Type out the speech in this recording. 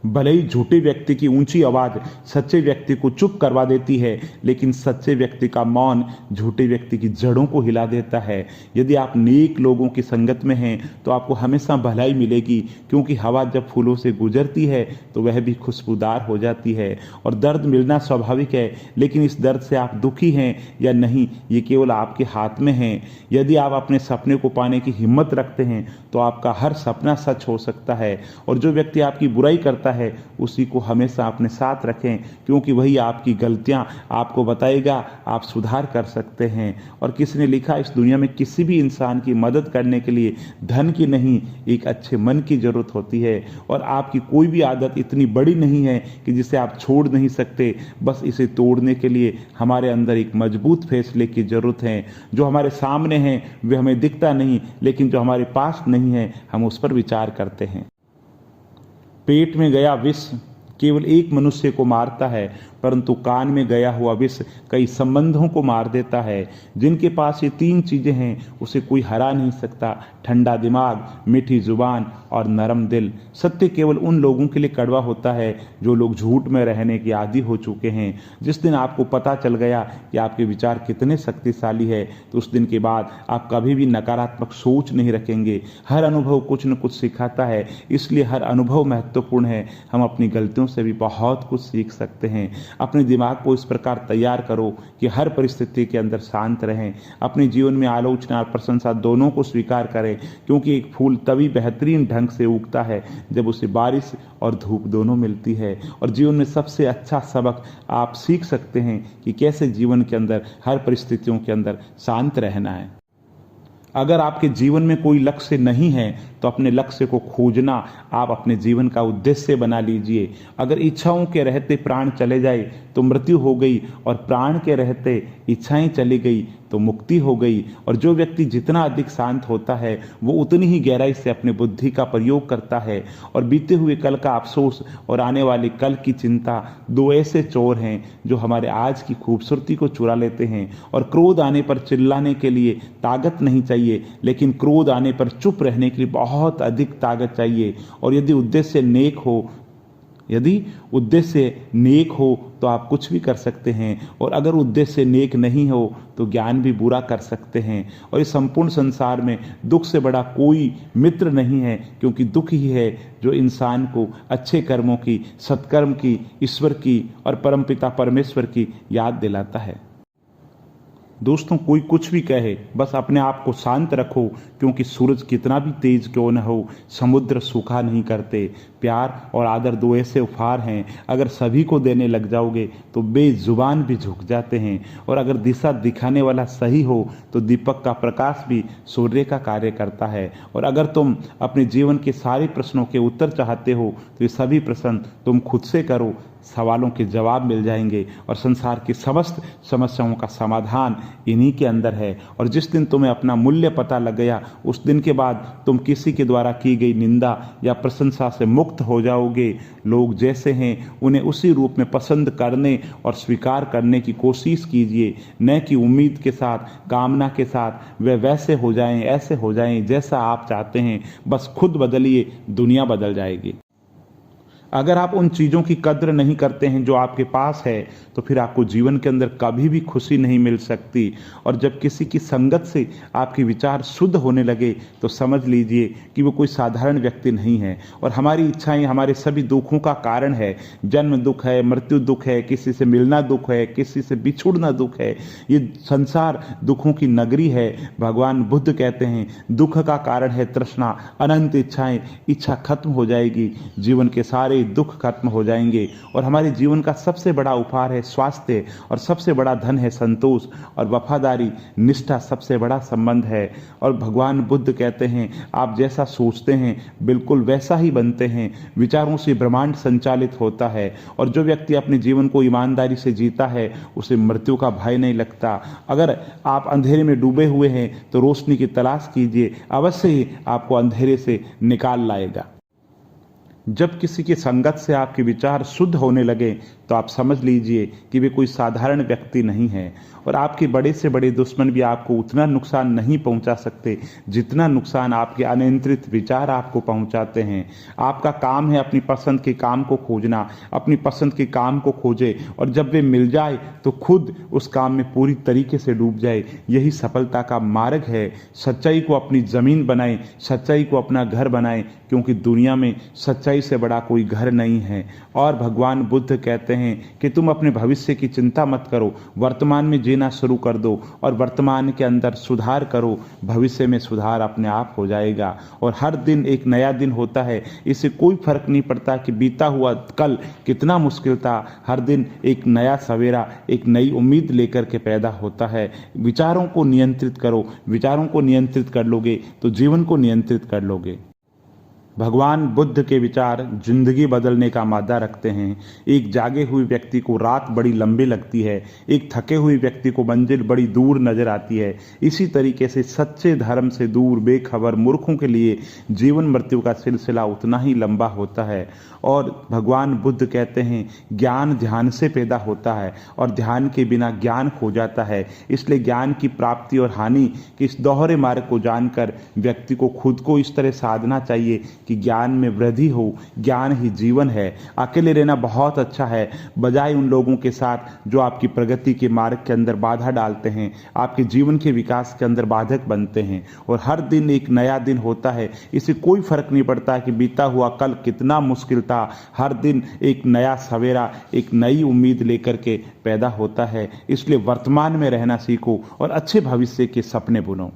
भले ही झूठे व्यक्ति की ऊंची आवाज सच्चे व्यक्ति को चुप करवा देती है, लेकिन सच्चे व्यक्ति का मौन झूठे व्यक्ति की जड़ों को हिला देता है। यदि आप नेक लोगों की संगत में हैं तो आपको हमेशा भलाई मिलेगी, क्योंकि हवा जब फूलों से गुजरती है तो वह भी खुशबूदार हो जाती है। और दर्द मिलना स्वाभाविक है, लेकिन इस दर्द से आप दुखी हैं या नहीं, ये केवल आपके हाथ में है। यदि आप अपने सपने को पाने की हिम्मत रखते हैं तो आपका हर सपना सच हो सकता है। और जो व्यक्ति आपकी बुराई करता है उसी को हमेशा अपने साथ रखें, क्योंकि वही आपकी गलतियां आपको बताएगा, आप सुधार कर सकते हैं। और किसी ने लिखा, इस दुनिया में किसी भी इंसान की मदद करने के लिए धन की नहीं, एक अच्छे मन की जरूरत होती है। और आपकी कोई भी आदत इतनी बड़ी नहीं है कि जिसे आप छोड़ नहीं सकते, बस इसे तोड़ने के लिए हमारे अंदर एक मजबूत फैसले की जरूरत है। जो हमारे सामने है वे हमें दिखता नहीं, लेकिन जो हमारे पास नहीं है हम उस पर विचार करते हैं। पेट में गया विष केवल एक मनुष्य को मारता है, परंतु कान में गया हुआ विष कई संबंधों को मार देता है। जिनके पास ये तीन चीजें हैं उसे कोई हरा नहीं सकता: ठंडा दिमाग, मीठी जुबान और नरम दिल। सत्य केवल उन लोगों के लिए कड़वा होता है जो लोग झूठ में रहने के आदी हो चुके हैं। जिस दिन आपको पता चल गया कि आपके विचार कितने शक्तिशाली है, तो उस दिन के बाद आप कभी भी नकारात्मक सोच नहीं रखेंगे। हर अनुभव कुछ न कुछ सिखाता है, इसलिए हर अनुभव महत्वपूर्ण है। हम अपनी गलतियों से भी बहुत कुछ सीख सकते हैं। अपने दिमाग को इस प्रकार तैयार करो कि हर परिस्थिति के अंदर शांत रहें। अपने जीवन में आलोचना और प्रशंसा दोनों को स्वीकार करें, क्योंकि एक फूल तभी बेहतरीन ढंग से उगता है जब उसे बारिश और धूप दोनों मिलती है। और जीवन में सबसे अच्छा सबक आप सीख सकते हैं कि कैसे जीवन के अंदर हर परिस्थितियों के अंदर शांत रहना है। अगर आपके जीवन में कोई लक्ष्य नहीं है तो अपने लक्ष्य को खोजना आप अपने जीवन का उद्देश्य बना लीजिए। अगर इच्छाओं के रहते प्राण चले जाए तो मृत्यु हो गई, और प्राण के रहते इच्छाएं चली गई तो मुक्ति हो गई। और जो व्यक्ति जितना अधिक शांत होता है वो उतनी ही गहराई से अपने बुद्धि का प्रयोग करता है। और बीते हुए कल का अफसोस और आने वाले कल की चिंता दो ऐसे चोर हैं जो हमारे आज की खूबसूरती को चुरा लेते हैं। और क्रोध आने पर चिल्लाने के लिए ताकत नहीं चाहिए, लेकिन क्रोध आने पर चुप रहने के लिए बहुत अधिक ताकत चाहिए। और यदि उद्देश्य नेक हो तो आप कुछ भी कर सकते हैं, और अगर उद्देश्य नेक नहीं हो तो ज्ञान भी बुरा कर सकते हैं। और इस संपूर्ण संसार में दुख से बड़ा कोई मित्र नहीं है, क्योंकि दुख ही है जो इंसान को अच्छे कर्मों की, सत्कर्म की, ईश्वर की और परमपिता परमेश्वर की याद दिलाता है। दोस्तों, कोई कुछ भी कहे, बस अपने आप को शांत रखो, क्योंकि सूरज कितना भी तेज क्यों न हो, समुद्र सूखा नहीं करते। प्यार और आदर दो ऐसे उपहार हैं, अगर सभी को देने लग जाओगे तो बेजुबान भी झुक जाते हैं। और अगर दिशा दिखाने वाला सही हो तो दीपक का प्रकाश भी सूर्य का कार्य करता है। और अगर तुम अपने जीवन के सारे प्रश्नों के उत्तर चाहते हो तो ये सभी प्रश्न तुम खुद से करो, सवालों के जवाब मिल जाएंगे। और संसार की समस्त समस्याओं का समाधान इन्हीं के अंदर है। और जिस दिन तुम्हें अपना मूल्य पता लग गया, उस दिन के बाद तुम किसी के द्वारा की गई निंदा या प्रशंसा से मुक्त हो जाओगे। लोग जैसे हैं उन्हें उसी रूप में पसंद करने और स्वीकार करने की कोशिश कीजिए, न कि उम्मीद के साथ, कामना के साथ वे वैसे हो जाएं, ऐसे हो जाएं जैसा आप चाहते हैं। बस खुद बदलिए, दुनिया बदल जाएगी। अगर आप उन चीज़ों की कद्र नहीं करते हैं जो आपके पास है, तो फिर आपको जीवन के अंदर कभी भी खुशी नहीं मिल सकती। और जब किसी की संगत से आपके विचार शुद्ध होने लगे तो समझ लीजिए कि वो कोई साधारण व्यक्ति नहीं है। और हमारी इच्छाएं हमारे सभी दुखों का कारण है। जन्म दुख है, मृत्यु दुख है, किसी से मिलना दुख है, किसी से बिछुड़ना दुख है। ये संसार दुखों की नगरी है। भगवान बुद्ध कहते हैं, दुख का कारण है तृष्णा, अनंत इच्छाएं, इच्छा खत्म हो जाएगी, जीवन के सारे दुख खत्म हो जाएंगे। और हमारे जीवन का सबसे बड़ा उपहार है स्वास्थ्य, और सबसे बड़ा धन है संतोष, और वफादारी, निष्ठा सबसे बड़ा संबंध है। और भगवान बुद्ध कहते हैं, आप जैसा सोचते हैं बिल्कुल वैसा ही बनते हैं। विचारों से ब्रह्मांड संचालित होता है। और जो व्यक्ति अपने जीवन को ईमानदारी से जीता है उसे मृत्यु का भय नहीं लगता। अगर आप अंधेरे में डूबे हुए हैं तो रोशनी की तलाश कीजिए, अवश्य ही आपको अंधेरे से निकाल लाएगा। जब किसी की संगत से आपके विचार शुद्ध होने लगे तो आप समझ लीजिए कि वे कोई साधारण व्यक्ति नहीं है। और आपके बड़े से बड़े दुश्मन भी आपको उतना नुकसान नहीं पहुंचा सकते जितना नुकसान आपके अनियंत्रित विचार आपको पहुंचाते हैं। आपका काम है अपनी पसंद के काम को खोजना, अपनी पसंद के काम को खोजे और जब वे मिल जाए तो खुद उस काम में पूरी तरीके से डूब जाए। यही सफलता का मार्ग है। सच्चाई को अपनी जमीन बनाएं, सच्चाई को अपना घर बनाएं, क्योंकि दुनिया में सच्चाई से बड़ा कोई घर नहीं है। और भगवान बुद्ध कहते हैं कि तुम अपने भविष्य की चिंता मत करो, वर्तमान में जीना शुरू कर दो और वर्तमान के अंदर सुधार करो, भविष्य में सुधार अपने आप हो जाएगा। और हर दिन एक नया दिन होता है, इससे कोई फर्क नहीं पड़ता कि बीता हुआ कल कितना मुश्किल था। हर दिन एक नया सवेरा, एक नई उम्मीद लेकर के पैदा होता है। विचारों को नियंत्रित करो, विचारों को नियंत्रित कर लोगे तो जीवन को नियंत्रित कर लोगे। भगवान बुद्ध के विचार जिंदगी बदलने का मादा रखते हैं। एक जागे हुए व्यक्ति को रात बड़ी लंबी लगती है, एक थके हुए व्यक्ति को मंजिल बड़ी दूर नजर आती है। इसी तरीके से सच्चे धर्म से दूर बेखबर मूर्खों के लिए जीवन मृत्यु का सिलसिला उतना ही लंबा होता है। और भगवान बुद्ध कहते हैं ज्ञान ध्यान से पैदा होता है और ध्यान के बिना ज्ञान खो जाता है। इसलिए ज्ञान की प्राप्ति और हानि के इस दोहरे मार्ग को जानकर व्यक्ति को खुद को इस तरह साधना चाहिए कि ज्ञान में वृद्धि हो। ज्ञान ही जीवन है। अकेले रहना बहुत अच्छा है, बजाय उन लोगों के साथ जो आपकी प्रगति के मार्ग के अंदर बाधा डालते हैं, आपके जीवन के विकास के अंदर बाधक बनते हैं। और हर दिन एक नया दिन होता है, इससे कोई फर्क नहीं पड़ता कि बीता हुआ कल कितना मुश्किल था। हर दिन एक नया सवेरा, एक नई उम्मीद लेकर के पैदा होता है। इसलिए वर्तमान में रहना सीखो और अच्छे भविष्य के सपने बुनो।